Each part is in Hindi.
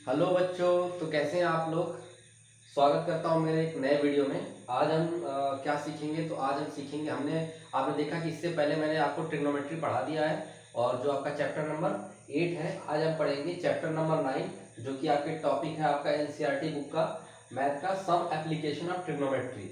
हेलो बच्चों, तो कैसे हैं आप लोग। स्वागत करता हूं मेरे एक नए वीडियो में। आज हम क्या सीखेंगे, तो आज हम सीखेंगे, आपने देखा कि इससे पहले मैंने आपको ट्रिग्नोमेट्री पढ़ा दिया है और जो आपका चैप्टर नंबर 8 है, आज हम पढ़ेंगे चैप्टर नंबर 9, जो कि आपके टॉपिक है आपका एनसीईआरटी बुक का मैथ का सम एप्लीकेशन ऑफ ट्रिग्नोमेट्री।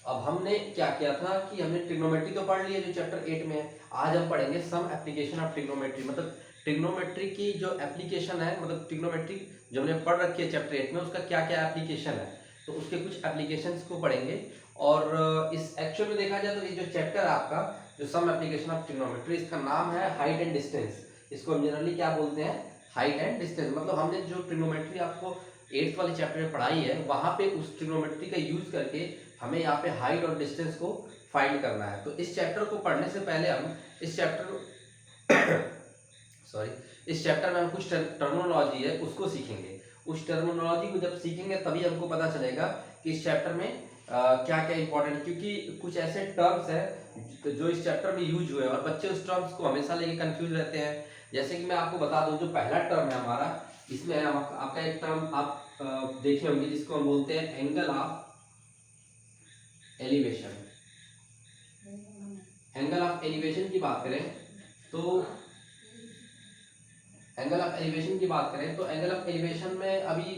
अब हमने क्या किया था कि हमने ट्रिग्नोमेट्री तो पढ़ लिया जो चैप्टर 8 में है। आज हम पढ़ेंगे सम एप्लीकेशन ऑफ ट्रिग्नोमेट्री, मतलब ट्रिग्नोमेट्री की जो एप्लीकेशन है, मतलब ट्रिग्नोमेट्री जो हमने पढ़ रखी है चैप्टर 8 में, उसका क्या क्या एप्लीकेशन है, तो उसके कुछ एप्लीकेशंस को पढ़ेंगे। और इस एक्चुअल में देखा जाए तो ये जो चैप्टर है आपका, जो सम एप्लीकेशन ऑफ ट्रिग्नोमेट्री, इसका नाम है हाइट एंड डिस्टेंस। इसको हम जनरली क्या बोलते हैं, हाइट एंड डिस्टेंस। मतलब हमने जो ट्रिग्नोमेट्री आपको 8th वाले चैप्टर में पढ़ाई है, वहां पे उस ट्रिग्नोमेट्री का यूज करके हमें यहाँ पे हाइट और डिस्टेंस को फाइंड करना है। तो इस चैप्टर को पढ़ने से पहले हम इस चैप्टर सॉरी इस चैप्टर में हम कुछ टर्मिनोलॉजी है उसको सीखेंगे। उस टर्मिनोलॉजी को जब सीखेंगे तभी हमको पता चलेगा कि इस चैप्टर में क्या क्या इंपॉर्टेंट, क्योंकि कुछ ऐसे टर्म्स हैं जो इस चैप्टर में यूज हुए और बच्चे उस टर्म्स को हमेशा लेके कंफ्यूज रहते हैं। जैसे कि मैं आपको बता दूं, जो पहला टर्म है हमारा, इसमें आपका एक टर्म आप देखे होंगे जिसको हम बोलते हैं angle of elevation. Angle of elevation की बात करें तो एंगल ऑफ एलिवेशन में अभी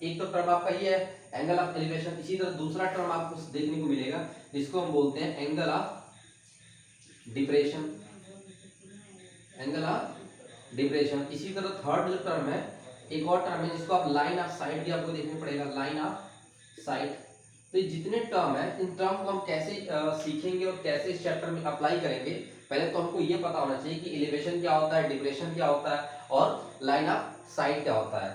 एक तो टर्म आपका ये है एंगल ऑफ एलिवेशन। इसी तरह दूसरा टर्म आपको देखने को मिलेगा जिसको हम बोलते हैं angle of depression. Angle of depression. इसी तरह थर्ड जो टर्म है, एक और टर्म है जिसको आप लाइन ऑफ साइट भी आपको देखना पड़ेगा, लाइन ऑफ साइट। तो ये जितने टर्म है, इन टर्म को हम कैसे सीखेंगे और कैसे इस चैप्टर में अप्लाई करेंगे, पहले तो हमको ये पता होना चाहिए कि एलिवेशन क्या होता है, डिप्रेशन क्या होता है और लाइन ऑफ साइट क्या होता है।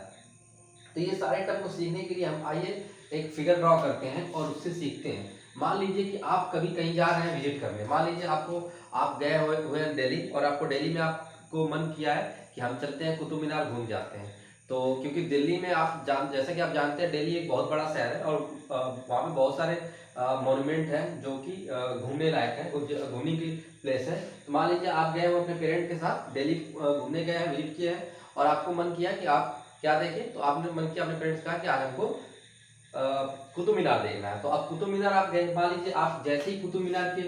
तो ये सारे टर्म को सीखने के लिए हम आइए एक फिगर ड्रॉ करते हैं और उससे सीखते हैं। मान लीजिए कि आप कभी कहीं जा रहे हैं विजिट करने, मान लीजिए आप गए हुए हैं दिल्ली, और आपको दिल्ली में आपको मन किया है कि हम चलते हैं कुतुब मीनार घूम जाते हैं। तो क्योंकि दिल्ली में जैसा कि आप जानते हैं, दिल्ली एक बहुत बड़ा शहर है और वहाँ पे बहुत सारे मॉन्यूमेंट हैं जो कि घूमने लायक है, घूमने की प्लेस है। तो मान लीजिए आप गए हो अपने पेरेंट के साथ दिल्ली घूमने गए हैं, विजिट किए हैं, और आपको मन किया कि आप क्या देखें, तो आपने मन किया, अपने पेरेंट्स कहा कि आज हमको कुतुब मीनार देखना है। तो आप कुतुब मीनार आप गए, मान लीजिए आप जैसे ही कुतुब मीनार के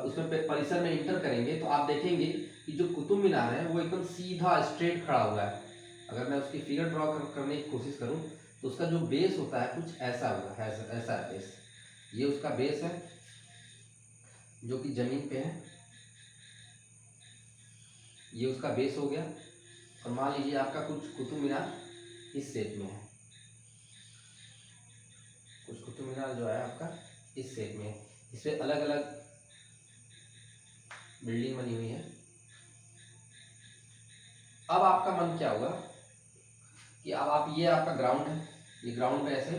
उसमें परिसर में इंटर करेंगे तो आप देखेंगे कि जो कुतुब मीनार है वो एकदम सीधा स्ट्रेट खड़ा हुआ है। अगर मैं उसकी फिगर ड्रॉ करने की कोशिश करूं तो उसका जो बेस होता है कुछ ऐसा होगा, ऐसा है बेस। ये उसका बेस है जो कि जमीन पे है, ये उसका बेस हो गया। और मान लीजिए आपका कुछ कुतुब मीनार इस शेप में है, कुछ कुतुब मीनार जो है आपका इस शेप में है, इसमें अलग अलग बिल्डिंग बनी हुई है। अब आपका मन क्या हुआ कि अब आप, ये आपका ग्राउंड है, ये ग्राउंड पे ऐसे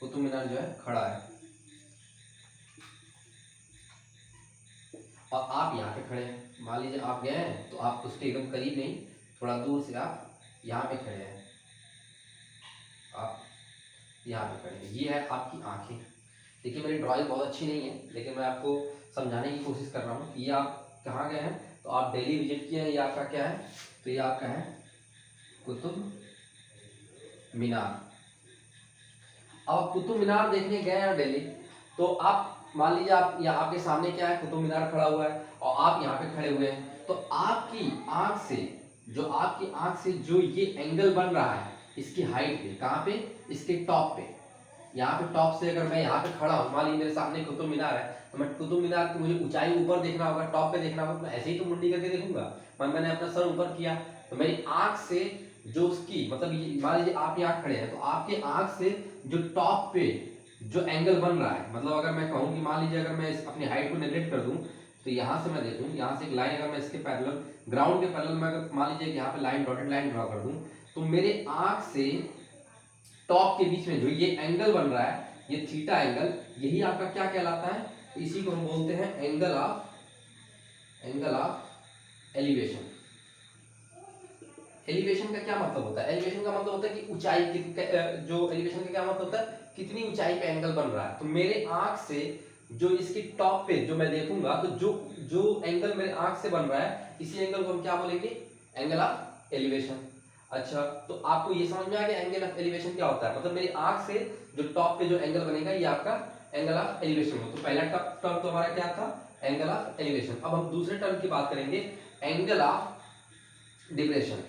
कुतुब मीनार जो है खड़ा है और आप यहाँ पे खड़े हैं। मान लीजिए आप गए हैं तो आप उसके एकदम करीब नहीं, थोड़ा दूर से आप यहाँ पे खड़े हैं, आप यहाँ पे खड़े हैं। ये है आपकी आंखें। देखिए मेरी ड्राइंग बहुत अच्छी नहीं है, लेकिन मैं आपको समझाने की कोशिश कर रहा हूँ कि ये आप कहाँ गए हैं, तो आप दिल्ली विजिट किए हैं। ये आपका क्या है, तो ये आपका है कुतुब मीनार। अब कुतुब मीनार देखने गए हैं दिल्ली, तो आप मान लीजिए आप यहाँ, आपके सामने क्या है, कुतुब मीनार खड़ा हुआ है और आप यहाँ पे खड़े हुए हैं। तो आपकी आंख से जो ये एंगल बन रहा है, इसकी हाइट पे, कहाँ पे, इसके टॉप पे, यहाँ पे टॉप से अगर मैं यहाँ पे खड़ा हूँ, मान लीजिए मेरे सामने कुतुब मीनार है, तो मैं कुतुब मीनार की मुझे ऊंचाई ऊपर देखना होगा, टॉप पे देखना होगा, तो ऐसे ही तो मुंडी करके देखूंगा। मैंने अपना सर ऊपर किया तो मेरी आंख से जो उसकी, मतलब मान लीजिए आप यहाँ खड़े हैं तो आपके आंख से जो टॉप पे जो एंगल बन रहा है, मतलब अगर मैं कहूँ कि मान लीजिए अगर मैं अपनी हाइट को नेगलेक्ट कर दूं, तो यहाँ से मैं देखूँ, यहाँ से एक लाइन अगर मैं इसके पैरेलल, ग्राउंड के पैरेलल में अगर मान लीजिए कि यहाँ पे लाइन, डॉटेड लाइन ड्रॉ कर दूं, तो मेरे आंख से टॉप के बीच में जो ये एंगल बन रहा है, ये थीटा एंगल, यही आपका क्या कहलाता है, इसी को हम बोलते हैं एंगल ऑफ एलिवेशन। एलिवेशन का क्या मतलब होता है, एलिवेशन का मतलब होता है कि ऊंचाई, जो एलिवेशन का क्या मतलब होता है, कितनी ऊंचाई पे एंगल बन रहा है। तो मेरे आंख से जो इसकी टॉप पे जो मैं देखूंगा, तो जो जो एंगल मेरे आंख से बन रहा है, इसी एंगल को हम क्या बोलेंगे, एंगल ऑफ एलिवेशन। अच्छा, तो आपको ये समझ में आ गया एंगल ऑफ एलिवेशन क्या होता है। मतलब मेरी आंख से जो टॉप पे जो एंगल बनेगा ये आपका एंगल ऑफ एलिवेशन हो। तो पहला टर्म तो हमारा क्या था, एंगल ऑफ एलिवेशन। अब हम दूसरे टर्म की बात करेंगे, एंगल ऑफ डिप्रेशन।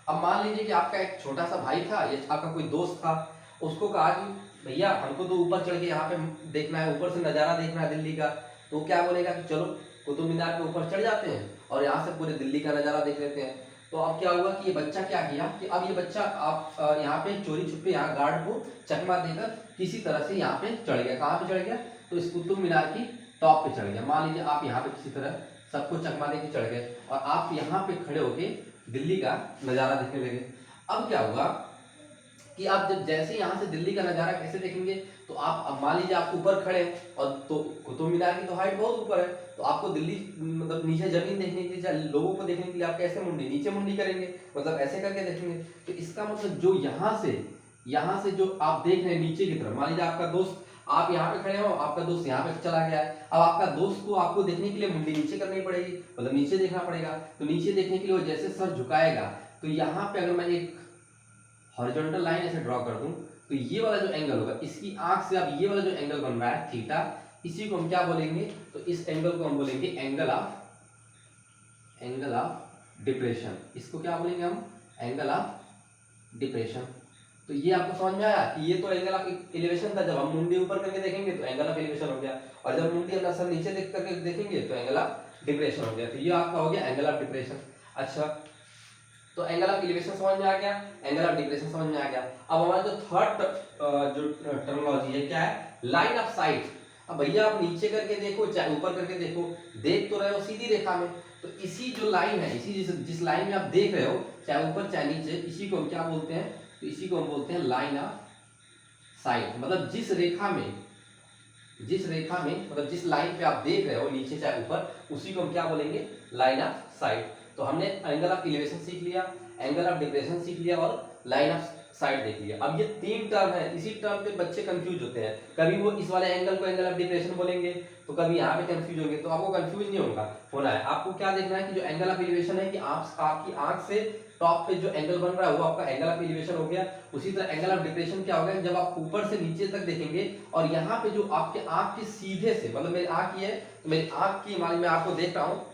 अब मान लीजिए कि आपका एक छोटा सा भाई था या आपका कोई दोस्त था, उसको कहा कि भैया हमको तो ऊपर चढ़ के यहाँ पे देखना है, ऊपर से नज़ारा देखना है दिल्ली का। तो वो क्या बोलेगा कि चलो कुतुब मीनार के ऊपर चढ़ जाते हैं और यहाँ से पूरे दिल्ली का नज़ारा देख लेते हैं। तो अब क्या हुआ कि ये बच्चा क्या किया कि अब ये बच्चा आप यहाँ पे चोरी छुपे यहाँ गार्ड को चकमा देकर किसी तरह से यहाँ पे चढ़ गया। कहाँ पे चढ़ गया, तो इस कुतुब मीनार की टॉप पे चढ़ गया। मान लीजिए आप यहाँ पे किसी तरह सबको चकमा दे के चढ़ गए और आप यहाँ पे खड़े होके दिल्ली का नज़ारा देखने लगे। अब क्या हुआ कि आप जब जैसे यहाँ से दिल्ली का नज़ारा कैसे देखेंगे, तो आप अब मान लीजिए आप ऊपर खड़े हैं और तो कुतुब मीनार की तो हाइट बहुत ऊपर है, तो आपको दिल्ली मतलब नीचे जमीन देखने के लिए, लोगों को देखने के लिए आप कैसे मुंडी नीचे मुंडी करेंगे, मतलब ऐसे करके देखेंगे। तो इसका मतलब जो यहाँ से जो आप देख रहे हैं नीचे की तरफ, मान लीजिए आपका दोस्त, आप यहाँ पे खड़े हो, आपका दोस्त यहाँ पे चला गया है। अब आपका दोस्त को आपको देखने के लिए मुंडी नीचे करनी पड़ेगी, मतलब नीचे देखना पड़ेगा। तो नीचे देखने के लिए वो जैसे सर झुकाएगा, तो यहाँ पे अगर मैं एक हॉरिजॉन्टल लाइन ऐसे ड्रॉ कर दूं, तो ये वाला जो एंगल होगा इसकी आंख से अब ये वाला जो एंगल बन रहा है थीटा, इसी को हम क्या बोलेंगे, तो इस एंगल को हम बोलेंगे एंगल ऑफ डिप्रेशन। इसको क्या बोलेंगे हम, एंगल ऑफ डिप्रेशन। तो ये आपको समझ में आया कि ये तो एंगल ऑफ एलिवेशन था, जब हम मुंडी ऊपर करके देखेंगे तो एंगल ऑफ एलिवेशन हो गया, और जब मुंडी अपना सर नीचे देख करके देखेंगे तो एंगल ऑफ डिप्रेशन हो गया। तो ये आपका हो गया एंगल ऑफ डिप्रेशन। अच्छा, तो एंगल ऑफ एलिवेशन समझ में आ गया, एंगल ऑफ डिप्रेशन समझ में आ गया। अब हमारा जो थर्ड जो टर्मिनोलॉजी है क्या है, लाइन ऑफ साइट। अब भैया आप नीचे करके देखो चाहे ऊपर करके देखो, देख तो रहे हो सीधी रेखा में, तो इसी जो लाइन है, इसी जिस लाइन में आप देख रहे हो चाहे ऊपर चाहे नीचे, इसी को हम क्या बोलते हैं, तो इसी को हम बोलते हैं लाइन ऑफ साइट। मतलब जिस रेखा में मतलब जिस लाइन पे आप देख रहे हो नीचे चाहे ऊपर, उसी को हम क्या बोलेंगे, लाइन ऑफ साइट। तो हमने एंगल ऑफ एलिवेशन सीख लिया, एंगल ऑफ डिप्रेशन सीख लिया और लाइन ऑफ साइट देख लिया। अब ये तीन टर्म है, इसी टर्म पे बच्चे कंफ्यूज होते हैं, कभी वो इस वाले एंगल को एंगल ऑफ डिप्रेशन बोलेंगे तो कभी यहाँ पे कंफ्यूज होंगे। तो आपको कंफ्यूज नहीं होना है, आपको क्या देखना है कि जो एंगल ऑफ एलिवेशन है कि आपकी आंख से टॉप पे जो एंगल बन रहा है वो आपका एंगल ऑफ एलिवेशन हो गया। उसी तरह एंगल ऑफ डिप्रेशन क्या होगा, जब आप ऊपर से नीचे तक देखेंगे और यहाँ पे जो आपके आंख के सीधे से, मतलब मेरी आंख ये है तो मेरी आंख की, मान मैं आपको देख रहा हूँ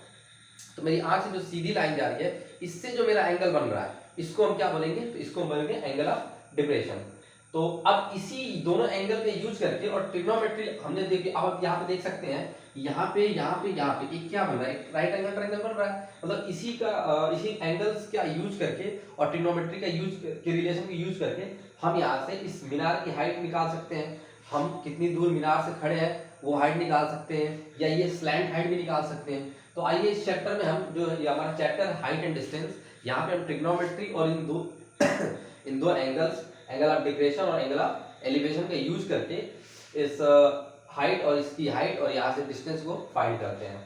तो मेरी आंख से जो सीधी लाइन जा रही है, इससे जो मेरा एंगल बन रहा है इसको हम क्या बोलेंगे, तो इसको हम बोलेंगे एंगल ऑफ डिप्रेशन। तो अब इसी दोनों एंगल के यूज करके और ट्रिग्नोमेट्री हमने देखी, अब आप यहाँ पे देख सकते हैं, यहाँ पे एक क्या बन रहा है, एक राइट एंगल ट्रायंगल बन रहा है। मतलब इसी एंगल्स का यूज करके और ट्रिग्नोमेट्री का यूज के रिलेशन को यूज करके हम यहाँ से इस मीनार की हाइट निकाल सकते हैं, हम कितनी दूर मीनार से खड़े हैं वो हाइट निकाल सकते हैं, या ये स्लैंट हाइट भी निकाल सकते हैं। तो आइए इस चैप्टर में हम जो ये हमारा चैप्टर हाइट एंड डिस्टेंस, यहाँ पे हम ट्रिग्नोमेट्री और इन दो एंगल्स, एंगल ऑफ डिप्रेशन और एंगल ऑफ एलिवेशन का यूज करके इस हाइट और इसकी हाइट और यहाँ से डिस्टेंस को फाइंड करते हैं।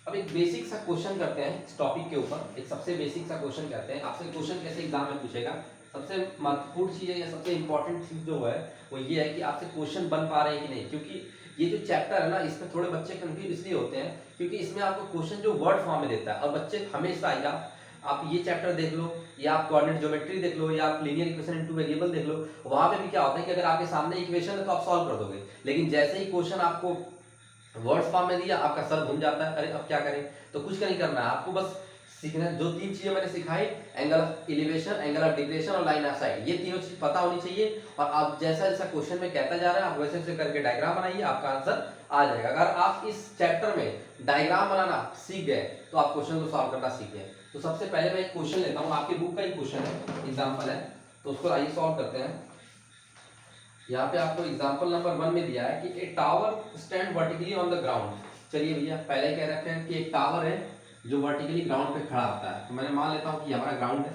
अब एक बेसिक सा क्वेश्चन करते हैं इस टॉपिक के ऊपर, एक सबसे बेसिक सा क्वेश्चन करते हैं। आपसे क्वेश्चन कैसे एग्जाम में पूछेगा, सबसे महत्वपूर्ण चीज़ है या सबसे इंपॉर्टेंट चीज़ जो है वो ये है कि आपसे क्वेश्चन बन पा रहे हैं कि नहीं। क्योंकि ये जो चैप्टर है ना, इसमें थोड़े बच्चे कंफ्यूज इसलिए होते हैं क्योंकि इसमें आपको क्वेश्चन जो वर्ड फॉर्म में देता है, और बच्चे हमेशा, या आप ये चैप्टर देख लो या आप कोऑर्डिनेट ज्योमेट्री देख लो या आप लीनियर इक्वेशन इनटू वेरिएबल देख लो, वहाँ पे भी क्या होता है कि अगर आपके सामने इक्वेशन है तो आप सॉल्व कर दोगे, लेकिन जैसे ही क्वेश्चन आपको वर्ड फॉर्म में दिया आपका सर घूम जाता है, अरे अब क्या करें। तो कुछ नहीं करना है आपको, बस सीखना है। जो तीन चीजें मैंने सिखाई, angle of elevation, angle of depression और लाइन ऑफ साइट, ये तीनों चीज पता होनी चाहिए। और आप जैसा जैसा क्वेश्चन में कहता जा रहा है आप वैसे वैसे करके डायग्राम बनाइए, आपका आंसर आ जाएगा। अगर आप इस चैप्टर में डायग्राम बनाना सीख गए तो आप क्वेश्चन को सॉल्व करना सीख गए। तो सबसे पहले मैं एक क्वेश्चन लेता हूँ, आपकी बुक का ही क्वेश्चन है, एग्जाम्पल है, तो उसको आइए सॉल्व करते हैं। यहाँ पे आपको एग्जाम्पल नंबर 1 में दिया है कि ए tower stand vertically on the ground. चलिए भैया पहले कह रखे हैं कि एक टावर है जो वर्टिकली ग्राउंड पे खड़ा होता है, तो मैंने मान लेता हूँ कि हमारा ग्राउंड है,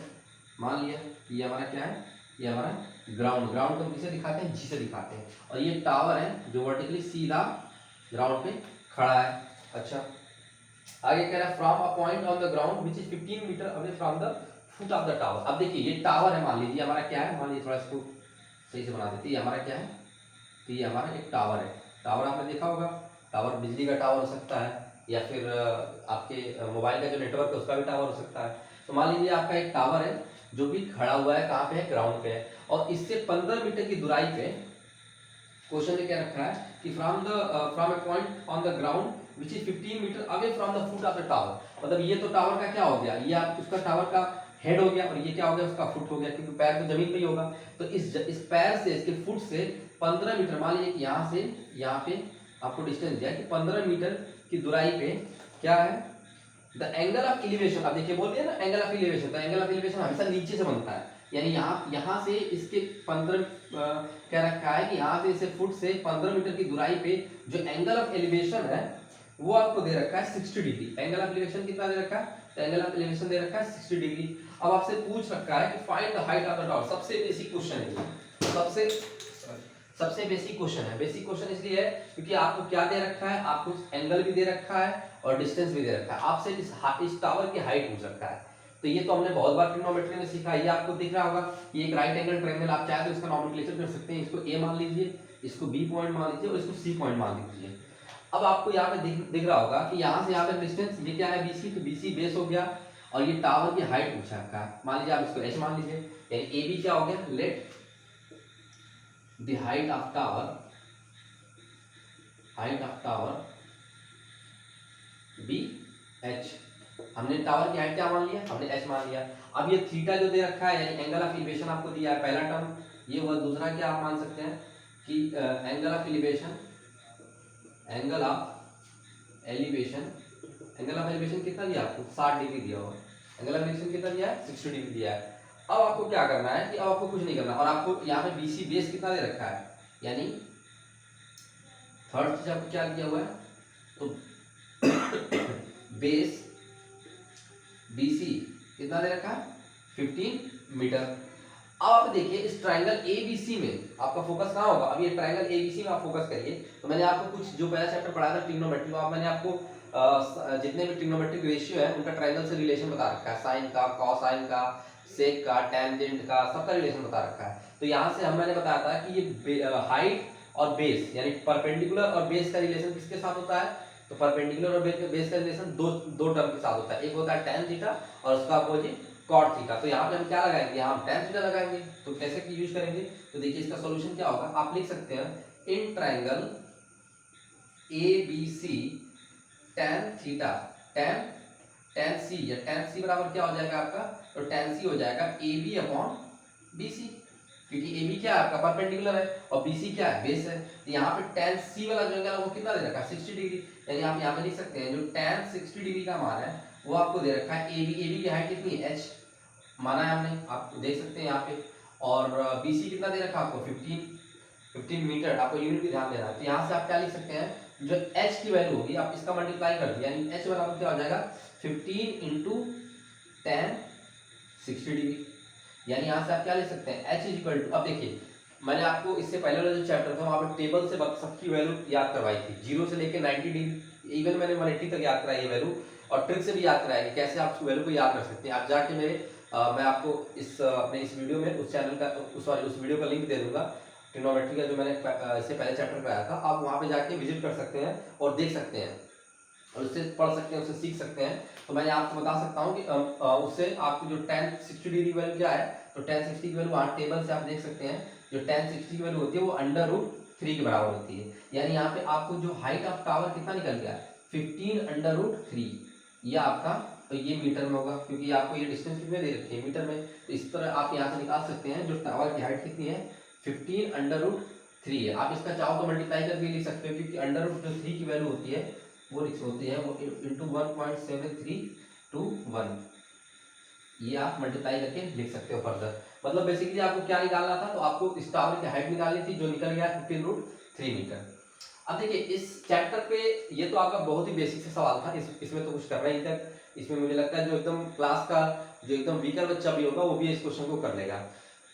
मान लिया कि ये हमारा क्या है, ये हमारा ग्राउंड। ग्राउंड को किसे दिखाते हैं, जी से दिखाते हैं, और ये टावर है जो वर्टिकली सीधा ग्राउंड पे खड़ा है। अच्छा, आगे कह रहा है from a point on the ground which is 15 metre away from the foot of the tower. अब देखिए ये टावर है, मान लीजिए हमारा क्या है, मान लीजिए थोड़ा इसको सही से बना देते हैं, ये हमारा क्या है, तो ये हमारा एक टावर है। टावर आपने देखा होगा, टावर बिजली का टावर हो सकता है या फिर आपके मोबाइल का जो नेटवर्क है उसका भी टावर हो सकता है। तो मान लीजिए आपका एक टावर है जो कि खड़ा हुआ है, कहाँ पे है, ग्राउंड पे है, और इससे 15 मीटर की दूराई पे क्वेश्चन में क्या रखा है कि from a point on the ground which is 15 metre away from the foot of the tower. मतलब ये तो टावर का क्या हो गया, ये आप उसका टावर का हेड हो गया, और ये क्या हो गया, उसका फुट हो गया, क्योंकि पैर तो जमीन पे ही होगा। तो इस पैर से, इसके फुट से 15 मीटर, मान लीजिए कि यहाँ से यहाँ पे आपको डिस्टेंस दिया है कि 15 मीटर की दूराई पे क्या है, द एंगल ऑफ एलिवेशन। अब देखिए बोल दिया ना एंगल ऑफ एलिवेशन, तो एंगल ऑफ एलिवेशन हमेशा नीचे से बनता है, यानी यहाँ से इसके 15 क्या रखा है कि यहाँ से इसे फुट से 15 मीटर की दूराई पे जो एंगल ऑफ एलिवेशन है वो आपको दे रखा है 60 डिग्री। एंगल ऑफ एलिवेशन कितना दे रखा है, तो एंगल ऑफ एलिवेशन दे रखा है 60 डिग्री। अब आपसे पूछ रखा है कि find the height of the tower. सबसे बेसिक क्वेश्चन है ये, सबसे बेसिक क्वेश्चन है। बेसिक क्वेश्चन इसलिए है क्योंकि आपको क्या दे रखा है, आपको एंगल भी दे रखा है और डिस्टेंस भी दे रखा है, आपसे इस टावर की हाइट पूछ रखा है। तो ये तो हमने बहुत बार ट्रिग्नोमेट्री में सीखा, ये आपको दिख रहा होगा, ये एक राइट एंगल ट्रायंगल, आप चाहे तो इसका नोमेनक्लेचर कर सकते हैं, इसको ए मान लीजिए, इसको बी पॉइंट मान लीजिए और इसको सी पॉइंट मान लीजिए। अब आपको यहाँ पे दिख रहा होगा कि यहाँ से यहाँ पे डिस्टेंस ये क्या है, बीसी, तो बीसी बेस हो गया, और ये टावर की हाइट पूछा रखा है, मान लीजिए आप इसको एच मान लीजिए, यानी ए बी क्या हो गया, let the height of tower be H. हमने टावर की हाइट क्या मान लिया, हमने एच मान लिया। अब ये थीटा जो दे रखा है, यानी एंगल ऑफ एलिवेशन आपको दिया है, पहला टर्म ये हुआ। दूसरा क्या आप मान सकते हैं कि एंगल ऑफ एलिवेशन कितना दिया आपको, 60 डिग्री दिया हुआ। एंगल ऑफ एलिवेशन कितना दिया है, 60 डिग्री दिया है। अब आपको क्या करना है कि अब आपको कुछ नहीं करना, और आपको यहाँ पे बीसी बेस कितना दे रखा है, यानी थर्ड चीज आपको क्या दिया हुआ है, तो बेस BC कितना दे रखा है, 15 मीटर। अब आप देखिए इस ट्रायंगल ABC में आपका फोकस कहाँ होगा, अब ये ट्रायंगल ABC में आप फोकस करिए। तो मैंने आपको कुछ जो पहला चैप्टर पढ़ाया था ट्रिग्नोमेट्री, तो मैंने आपको जितने भी ट्रिग्नोमेट्रिक रेशियो है उनका ट्रायंगल से रिलेशन बता रखा है, साइन का, कॉसाइन का, सेक का, टेंजेंट का, सबका रिलेशन बता रखा है। तो यहाँ से मैंने बताया था कि ये हाइट और बेस, यानी परपेंडिकुलर और बेस का रिलेशन किसके साथ होता है, तो परपेंडिकुलर और बेस का रिलेशन दो टर्म के साथ होता है, एक होता है tan थीटा और उसका अपोजिट cot थीटा। तो यहाँ पे हम क्या लगाएंगे, यहाँ हम tan थीटा लगाएंगे। तो कैसे यूज करेंगे, तो देखिए इसका सॉल्यूशन क्या होगा, आप लिख सकते हैं in triangle ABC tan theta, tan C, या tan C बराबर क्या हो जाएगा आपका, तो tan C हो जाएगा AB अपॉन BC, क्योंकि AB क्या है आपका परपेंडिकुलर है और BC क्या है, बेस है। तो यहाँ पे tan C वाला जो एंगल है वो कितना दे रखा है, 60 डिग्री, यानी आप यहाँ पे लिख सकते हैं जो tan 60 डिग्री का मान है वो आपको दे रखा है AB की हाइट कितनी है, h माना है हमने, आप देख सकते हैं यहाँ पे, और BC कितना दे रखा है आपको, 15 मीटर, आपको यूनिट भी ध्यान देना है। तो यहाँ से आप क्या लिख सकते हैं, जो h की वैल्यू होगी आप इसका मल्टीप्लाई कर दिया, यानी h बराबर क्या हो जाएगा, 15 इंटू tan 60 डिग्री, यानी यहाँ से आप क्या ले सकते हैं, h इज इक्वल टू, अब देखिए मैंने आपको इससे पहले वाला जो चैप्टर था वहाँ पे टेबल से सबकी वैल्यू याद करवाई थी, 0 से लेके 90 डिग्री, इवन मैंने 180 तक याद कराई है वैल्यू, और ट्रिक से भी याद कराया कि कैसे आप वैल्यू को याद कर सकते हैं। आप जाके मेरे मैं आपको अपने इस वीडियो में उस चैनल का उस वीडियो का लिंक दे दूंगा, ट्रिग्नोमेट्री का जो मैंने इससे पहले चैप्टर कराया था, आप वहाँ पे जाके विजिट कर सकते हैं और देख सकते हैं और उससे पढ़ सकते हैं, उससे सीख सकते हैं। तो मैं आपको बता सकता हूँ कि उससे आपकी जो tan 60 डिग्री वैल्यू क्या है, तो tan 60 की वैल्यू वहाँ टेबल से आप देख सकते हैं, जो tan 60 की वैल्यू होती है वो √3 के बराबर होती है, यानी यहाँ पे आपको जो हाइट ऑफ टावर कितना निकल गया, 15 √3, ये आपका, तो ये मीटर में होगा क्योंकि आपको ये डिस्टेंस कितने दे रखी है, मीटर में। तो इस तरह आप यहाँ से निकाल सकते हैं जो टावर की हाइट कितनी है, 15 √3 है। आप इसका चाहो तो मल्टीप्लाई करके लिख सकते हो, क्योंकि √3 की वैल्यू होती है वो इंटू 1.7321, ये आप मल्टीप्लाई करके लिख सकते हो फर्दर। मतलब बेसिकली आपको क्या निकालना था, तो आपको इस टावर की हाइट निकालनी थी जो निकल गया 15 √3 मीटर। अब देखिए इस चैप्टर पे ये तो आपका बहुत ही बेसिक से सवाल था, इसमें तो कुछ करना ही था। इसमें मुझे लगता है जो एकदम क्लास का जो एकदम वीकर बच्चा भी होगा वो भी इस क्वेश्चन को कर लेगा।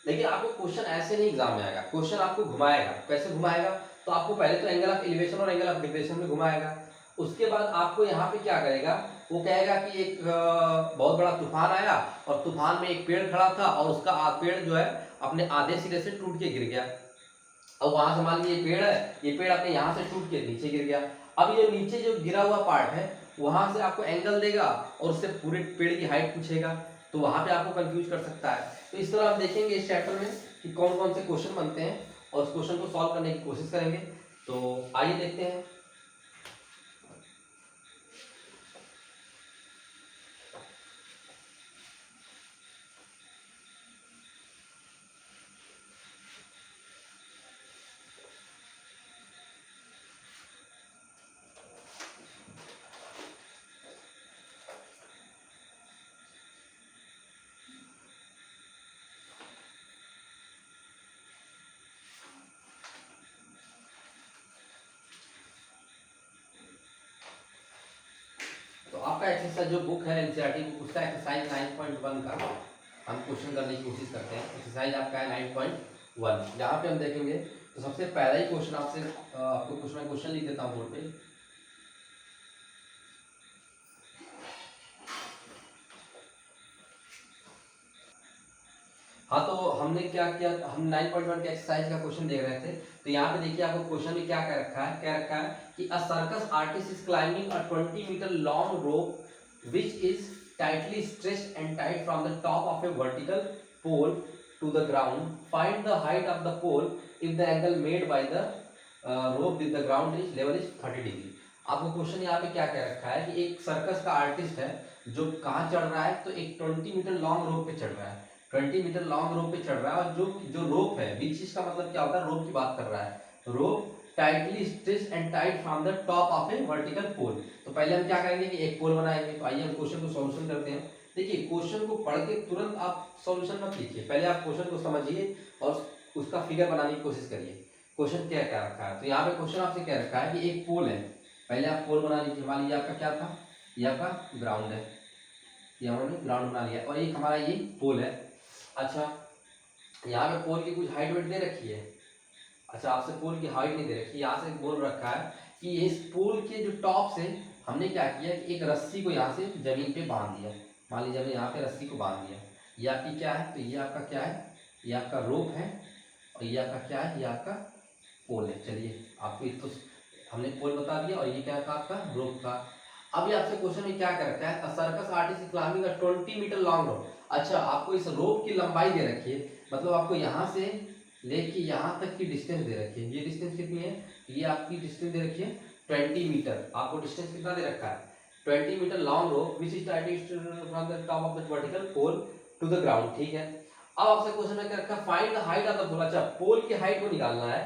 लेकिन आपको क्वेश्चन ऐसे नहीं एग्जाम में आएगा, क्वेश्चन आपको घुमाएगा। कैसे घुमाएगा, तो आपको पहले तो एंगल ऑफ एलिवेशन और एंगल ऑफ डिप्रेशन में घुमाएगा, उसके बाद आपको यहाँ पे क्या करेगा, वो कहेगा कि एक बहुत बड़ा तूफान आया और तूफान में एक पेड़ खड़ा था और उसका पेड़ जो है अपने आधे सिरे से टूट के गिर गया। अब वहां से मान लीजिए ये पेड़ है, ये पेड़ अपने यहाँ से टूट के नीचे गिर गया। अब ये नीचे जो गिरा हुआ पार्ट है वहां से आपको एंगल देगा और उससे पूरे पेड़ की हाइट पूछेगा, तो वहां पे आपको कंफ्यूज कर सकता है। तो इस तरह आप देखेंगे इस चैप्टर में कि कौन कौन से क्वेश्चन बनते हैं और उस क्वेश्चन को सॉल्व करने की कोशिश करेंगे। तो आइए देखते हैं। आपका एक्सरसाइज जो बुक है एनसीईआरटी बुक, उसका एक्सरसाइज 9.1 का हम क्वेश्चन करने की कोशिश करते हैं। एक्सरसाइज आपका है 9.1, जहाँ पे हम देखेंगे। तो सबसे पहला ही क्वेश्चन आपसे आपको क्वेश्चन लिख देता हूँ बोर्ड पे। हाँ, तो हमने क्या किया, हम 9.1 के एक्सरसाइज का क्वेश्चन देख रहे थे। तो यहाँ पे देखिए आपको क्वेश्चन में क्या कह रखा है कि a circus artist is climbing a 20 metre long rope which is tightly stretched and tied from the top of a vertical pole to the ground. Find the height of the pole if the angle made by the rope with the ground is level is 30 degree. आपको क्वेश्चन यहाँ पे क्या कह रखा है कि एक सर्कस का आर्टिस्ट है जो कहाँ चढ़ रहा है, तो एक 20 मीटर लॉन्ग रोप पे चढ़ रहा है। 20 मीटर लॉन्ग रोप पे चढ़ रहा है और जो रोप है, बीच चीज का मतलब क्या होता है, रोप की बात कर रहा है। Rope tightly stretched and tight from the top of a vertical pole. तो पहले हम क्या करेंगे कि एक पोल बनाएंगे। तो आइए हम क्वेश्चन को सॉल्यूशन करते हैं। देखिए क्वेश्चन को पढ़ के तुरंत आप सॉल्यूशन मत लिखिए, पहले आप क्वेश्चन को समझिए और उसका फिगर बनाने की कोशिश करिए। क्वेश्चन क्या क्या रखा है, तो यहाँ पे क्वेश्चन आपसे क्या रखा है कि एक पोल है। पहले आप पोल बना लीजिए। मान लीजिए आपका क्या था, ये आपका ग्राउंड है, ये हमने ग्राउंड बना लिया और एक हमारा ये पोल है। अच्छा, यहाँ पे पोल की कुछ हाइट वेट दे रखी है। अच्छा, आपसे पोल की हाइट नहीं दे रखी, यहाँ से बोल रखा है कि इस पोल के जो टॉप से हमने क्या किया कि एक रस्सी को यहाँ से जमीन पे बांध दिया। मान लीजिए हमने यहाँ पे रस्सी को बांध दिया। ये आपकी क्या है, तो ये आपका क्या है, ये आपका रोप है और ये आपका क्या है, ये आपका पोल है। चलिए आपको एक तो हमने पोल बता दिया और ये क्या था आपका रोप था। अब ये आपसे क्वेश्चन में क्या कर रखा है, circus artist climbing a 20 metre long rope. अच्छा, आपको इस रोप की लंबाई दे रखी है, मतलब आपको यहाँ से लेके यहाँ तक की डिस्टेंस दे रखी है। ये डिस्टेंस कितनी है, ये आपकी डिस्टेंस दे रखी है 20 मीटर। आपको डिस्टेंस कितना दे रखा है, 20 metre long rope which is from the top of the vertical pole to the ground. ठीक है, अब आपसे क्वेश्चन में क्या रखा है, find the height of the pole. अच्छा, पोल की हाइट को निकालना है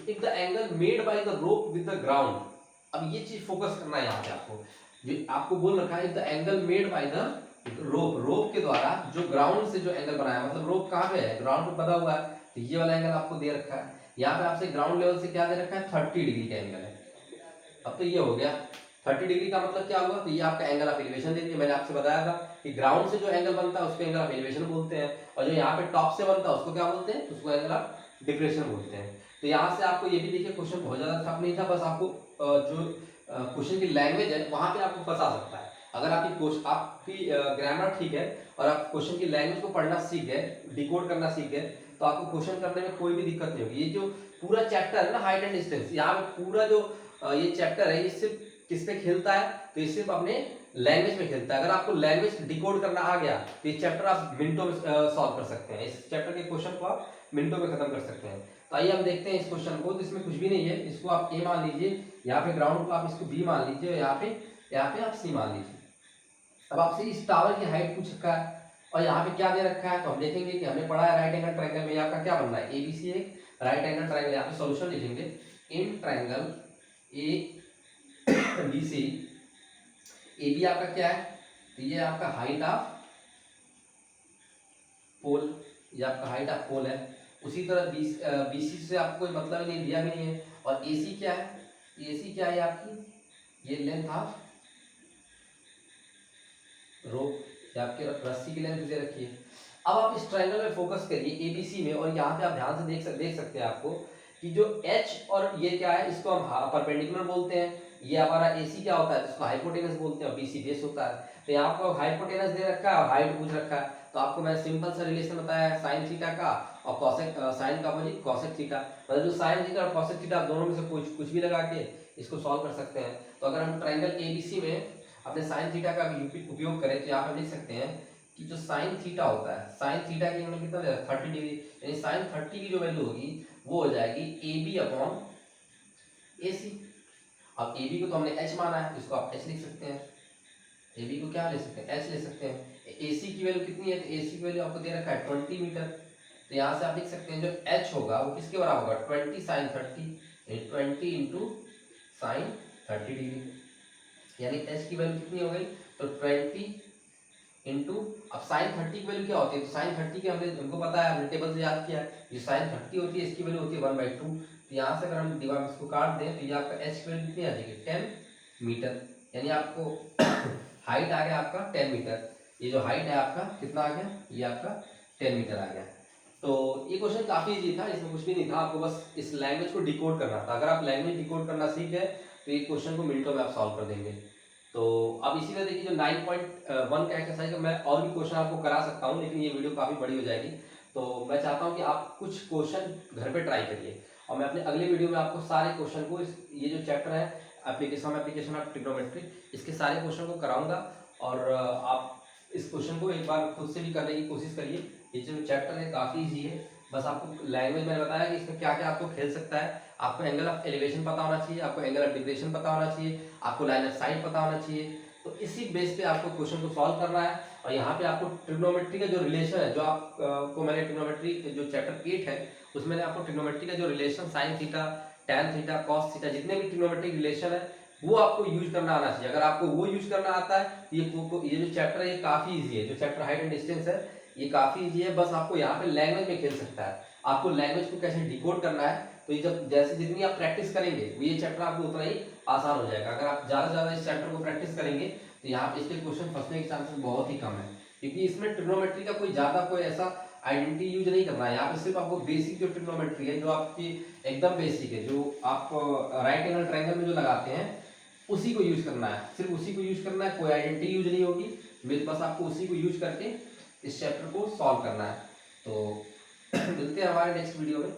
if the angle made by the rope with the ground. अब ये चीज फोकस करना है यहाँ पे आपको। ये आपको बोल रखा है if the angle made by the rope, rope के द्वारा जो ग्राउंड से जो एंगल बनाया, मतलब रोप कहाँ पे है, ग्राउंड पे बना हुआ है, तो ये वाला एंगल आपको दे रखा है। यहाँ पे आपसे ग्राउंड लेवल से क्या दे रखा है, 30 डिग्री का एंगल है। अब तो ये हो गया 30 डिग्री का मतलब क्या हुआ, तो ये आपका एंगल ऑफ एलिवेशन दे दिया। मैंने आपसे बताया था कि ग्राउंड से जो एंगल बनता है उसको एंगल ऑफ एलिवेशन बोलते हैं, और जो यहाँ पे टॉप से बनता है उसको क्या बोलते हैं, उसको एंगल ऑफ डिप्रेशन बोलते हैं। तो यहाँ से आपको ये भी देखिए क्वेश्चन बहुत ज्यादा टफ नहीं था, बस आपको जो क्वेश्चन की लैंग्वेज है वहां पे आपको फंसा सकता है। अगर आपकी ग्रामर ठीक है और आप क्वेश्चन की लैंग्वेज को पढ़ना सीख गए, डिकोड करना सीख गए, तो आपको क्वेश्चन करने में कोई भी दिक्कत नहीं होगी। ये जो पूरा चैप्टर है ना हाइट एंड डिस्टेंस, यहाँ पे पूरा जो ये चैप्टर है ये सिर्फ किस पे खेलता है, तो ये सिर्फ अपने लैंग्वेज में खेलता है। अगर आपको लैंग्वेज डिकोड करना आ गया तो ये चैप्टर आप मिनटों में सॉल्व कर सकते हैं। इस चैप्टर के क्वेश्चन को आप मिनटों में खत्म कर सकते हैं। तो आइए हम देखते हैं इस क्वेश्चन को। तो इसमें कुछ भी नहीं है, इसको आप ए मान लीजिए, यहाँ पे ग्राउंड को आप इसको बी मान लीजिए, यहाँ पे आप सी मान लीजिए। अब आपसे इस टावर की हाइट पूछ रखा है और यहाँ पे क्या दे रखा है, तो हम देखेंगे कि हमने पढ़ा है राइट एंगल ट्रायंगल में आपका क्या बनना है, एबीसी एक राइट एंगल ट्रायंगल। यहाँ पे सॉल्यूशन लिखेंगे, in triangle A B C, A B आपका क्या है, तो ये आपका हाइट ऑफ पोल, ये आपका हाइट ऑफ पोल है। उसी तरह बीसी से आपको कोई मतलब नहीं, दिया भी नहीं है। और एसी क्या है, एसी क्या है आपकी, ये लेंथ ऑफ रोप, या आपके रस्सी की लेंथ दे रखी है। अब आप इस ट्रायंगल में फोकस करिए एबीसी में, और यहाँ पे आप ध्यान से देख सकते हैं आपको कि जो एच और ये क्या है, इसको हम परपेंडिकुलर बोलते हैं, ये हमारा AC क्या होता है, जिसको हाइपोटेनस बोलते हैं, BC बेस होता है। तो यहाँ आपको हाइपोटेनस दे रखा है और हाइट पूछ रखा है, तो आपको मैं सिंपल सा रिलेशन बताया साइन थीटा का और कॉसेक साइन का अपोजिट कॉसेक थीटा, मतलब जो साइन थीटा और कॉसेक थीटा दोनों में से कुछ भी लगा के इसको सॉल्व कर सकते हैं। तो अगर हम ट्रायंगल ABC में अपने साइन थीटा का उपयोग करें तो यहाँ पे लिख सकते हैं कि जो साइन थीटा होता है, साइन थीटा की एंगल कितना है 30 डिग्री, यानी साइन 30 की जो वैल्यू होगी वो हो जाएगी AB अपॉन AC। अब AB को तो हमने H माना है, इसको आप H लिख सकते हैं, AB को क्या ले सकते हैं, H ले सकते हैं। AC की वैल्यू कितनी है, तो AC की वैल्यू आपको दे रखा है 20 मीटर, तो यहाँ से आप लिख सकते हैं जो H होगा वो किसके बराबर होगा 20 साइन 30, 20 इंटू साइन 30 डिग्री, यानी H की वैल्यू कितनी हो गई, तो 20 इंटू, अब साइन 30 की वैल्यू क्या होती है, तो साइन 30 की हमको पता है, हमने टेबल से याद किया है, ये साइन 30 होती है, इसकी वैल्यू होती है 1/2। तो यहाँ से अगर हम दीवार इसको काट दें तो ये आपका H की वैल्यू कितनी आ जाएगी 10 मीटर, यानी आपको हाइट आ गया आपका 10 मीटर। ये जो हाइट है आपका कितना आ गया, ये आपका 10 मीटर आ गया। तो ये क्वेश्चन काफी इजी था, इसमें कुछ भी नहीं था, आपको बस इस लैंग्वेज को डिकोड करना था। अगर आप लैंग्वेज डिकोड करना सीख गए तो ये क्वेश्चन को मिनटों में आप सॉल्व कर देंगे। तो अब इसी तरह देखिए जो 9.1 का एक्सरसाइज मैं और भी क्वेश्चन आपको करा सकता हूँ, लेकिन ये वीडियो काफ़ी बड़ी हो जाएगी, तो मैं चाहता हूँ कि आप कुछ क्वेश्चन घर पे ट्राई करिए और मैं अपने अगले वीडियो में आपको सारे क्वेश्चन को ये जो चैप्टर है एप्लीकेशन ऑफ ट्रिग्नोमेट्री, इसके सारे क्वेश्चन को कराऊंगा और आप इस क्वेश्चन को एक बार खुद से भी करने की कोशिश करिए। ये जो चैप्टर है काफ़ी ईजी है, बस आपको लैंग्वेज मैंने बताया कि इसमें क्या क्या आपको खेल सकता है। आपको एंगल ऑफ एलिवेशन पता होना चाहिए, आपको एंगल ऑफ डिप्रेशन पता होना चाहिए, आपको लाइन ऑफ साइट पता होना चाहिए। तो इसी बेस पे आपको क्वेश्चन को सॉल्व करना है और यहाँ पे आपको ट्रिग्नोमेट्री का जो रिलेशन है, जो आपको मैंने ट्रिग्नोमेट्री जो चैप्टर 8 है उसमें मैंने आपको ट्रिग्नोमेट्री का जो relation sine theta, tan theta, cos theta, जितने भी ट्रिग्नोमेट्रिक रिलेशन है वो आपको यूज करना आना चाहिए। अगर आपको वो यूज करना आता है तो ये जो चैप्टर है ये काफी ईजी है। जो चैप्टर हाइट एंड डिस्टेंस है ये काफी ईजी है, बस आपको यहाँ पे लैंग्वेज में खेल सकता है, आपको लैंग्वेज को कैसे डिकोड करना है। तो ये जब जैसे जितनी आप प्रैक्टिस करेंगे वो ये चैप्टर आपको उतना ही आसान हो जाएगा। अगर आप ज्यादा से ज्यादा इस चैप्टर को प्रैक्टिस करेंगे तो यहाँ पे इसके क्वेश्चन फंसने के चांसेस बहुत ही कम है, क्योंकि इसमें ट्रिग्नोमेट्री का कोई ऐसा आइडेंटिटी यूज नहीं करना है। यहाँ पे सिर्फ आपको बेसिक जो ट्रिग्नोमेट्री है, जो आपकी एकदम बेसिक है, जो आप राइट एंगल ट्रायंगल में जो लगाते हैं उसी को यूज करना है, सिर्फ उसी को यूज करना है, कोई आइडेंटिटी यूज नहीं होगी, बस आपको उसी को यूज करके इस चैप्टर को सॉल्व करना है। तो मिलते हैं हमारे नेक्स्ट वीडियो में,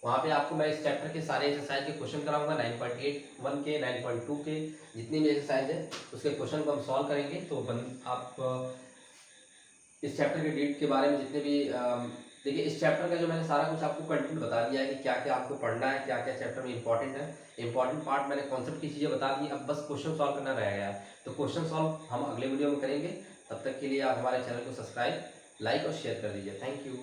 वहाँ पे आपको मैं इस चैप्टर के सारे एक्सरसाइज के क्वेश्चन कराऊंगा, 9.81 के, 9.2 के, जितने भी एक्सरसाइज है उसके क्वेश्चन को हम सॉल्व करेंगे। तो आप इस चैप्टर के डेट के बारे में जितने भी देखिए, इस चैप्टर का जो मैंने सारा कुछ आपको कंटेंट बता दिया है कि क्या क्या आपको पढ़ना है, क्या क्या चैप्टर में इंपॉर्टेंट है, इंपॉर्टेंट पार्ट मैंने कॉन्सेप्ट की चीज़ें बता दी, अब बस क्वेश्चन सॉल्व करना रह गया है। तो क्वेश्चन सॉल्व हम अगले वीडियो में करेंगे, तब तक के लिए आप हमारे चैनल को सब्सक्राइब, लाइक और शेयर कर दीजिए। Thank you.